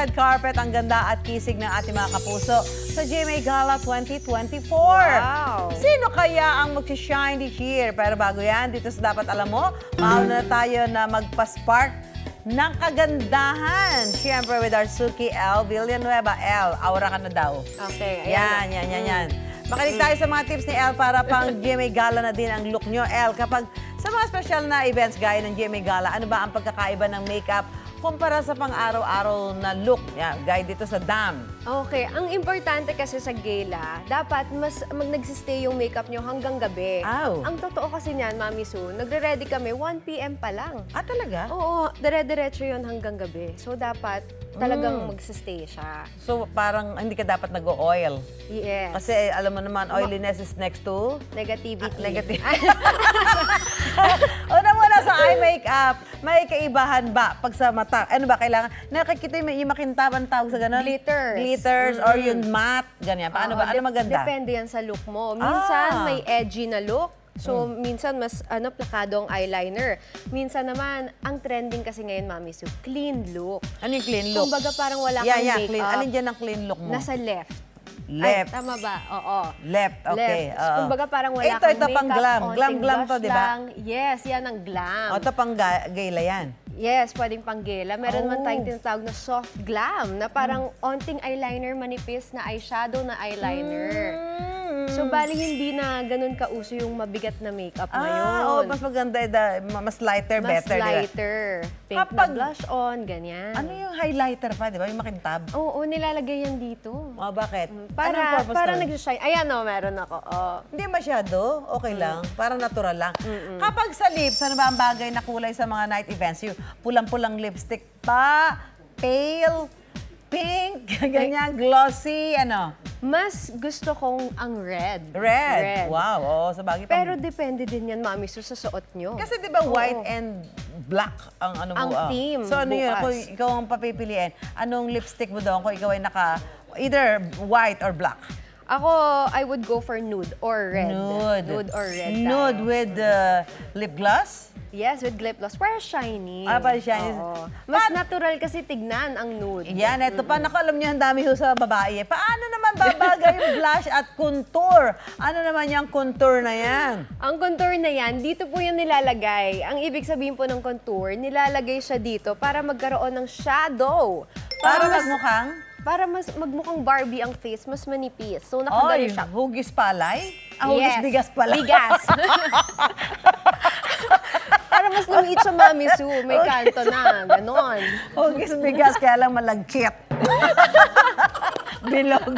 red carpet ang ganda at kisig ng ating mga kapuso sa GMA Gala 2024. Wow! Sino kaya ang mag-shine this year? Pero bago yan, dito sa Dapat Alam Mo, mauna na tayo na magpa-spark ng kagandahan. Siyempre with our Suki L. Villanueva. L, aura ka na daw. Okay, Yan. Makinig tayo sa mga tips ni El para pang GMA Gala na din ang look nyo. El, kapag sa mga special na events gaya ng GMA Gala, ano ba ang pagkakaiba ng makeup kumpara sa pang-araw-araw na look? Yan, gaya dito sa dam. Okay, ang importante kasi sa gala, dapat mas nagsistay yung makeup nyo hanggang gabi. Aw. Ang totoo kasi niyan, Mami Su, nagre-ready kami 1 PM pa lang. Ah, talaga? Oo, dire-diretso yun hanggang gabi. So, dapat talagang magsistay siya. So, parang hindi ka dapat nag-o-oil. Yes. Kasi alam mo naman, oiliness is next to Negativity. negative. Una muna sa eye makeup, may kaibahan ba pag sa mata? Ano ba kailangan? Nakikita yung makintabang tawag sa ganun? Glitters or yung matte, ganyan. Paano ba? Ano maganda? Depende yan sa look mo. Minsan may edgy na look. So, minsan mas plakado ang eyeliner. Minsan naman, ang trending kasi ngayon, Mami Su, clean look. Ano yung clean look? Kumbaga parang wala kang makeup. Clean. Alin dyan ang clean look mo? Nasa left. Left. Ay, tama ba? Oo. Left, okay. Left. Kumbaga parang wala ito, kang ito pang makeup, glam. onting Glam to, blush di ba? lang. Yes, yan ang glam. O, ito pang gayla yan. Yes, pwedeng panggela. Meron man tayong tinatawag na soft glam, na parang onting eyeliner, manipis na eyeshadow na eyeliner. So, bali hindi na ganun kauso yung mabigat na makeup ngayon. Mas maganda, mas lighter, Mas better. lighter. Pink na blush on, ganyan. Ano yung highlighter pa, di ba? Yung makintab. Oo, nilalagay yan dito. Bakit? Para nag-shine. Ayan o, meron ako. Hindi masyado. Okay lang. Para natural lang. Kapag sa lips, ano ba ang bagay na kulay sa mga night events? Yung pulang-pulang lipstick pa, pale, pink, ganyan, glossy, ano? Mas gusto kong ang red. Red. Wow. Oo, sa bagay pa. Pero depende din yan, Mami Su, sa suot nyo. Kasi di ba white and black ang ano mo? Ang theme, So ano yun, bukas. kung ikaw ang papipiliin, anong lipstick mo doon kung ikaw ay naka either white or black? Ako, I would go for nude or red. Nude. Nude or red. Nude tayo. with lip gloss? Yes, with lip gloss. Para shiny. Para shiny. Oo. Mas natural kasi tignan ang nude. Yan, ito pa. Naku, alam niyo, ang dami ho sa babae. Paano naman babagay yung blush at contour? Ano naman yung contour na yan? Ang contour na yan, dito po yung nilalagay. Ang ibig sabihin po ng contour, nilalagay siya dito para magkaroon ng shadow. Para magmukhang? Para mas magmukhang Barbie ang face, mas manipis. So, nakagano siya. Hugis palay? Hugis Yes. bigas pala. Bigas. Para mas lumiit siya, Mami Su. May kanto na. Ganon. Hugis bigas, kaya lang malagkit. Bilog.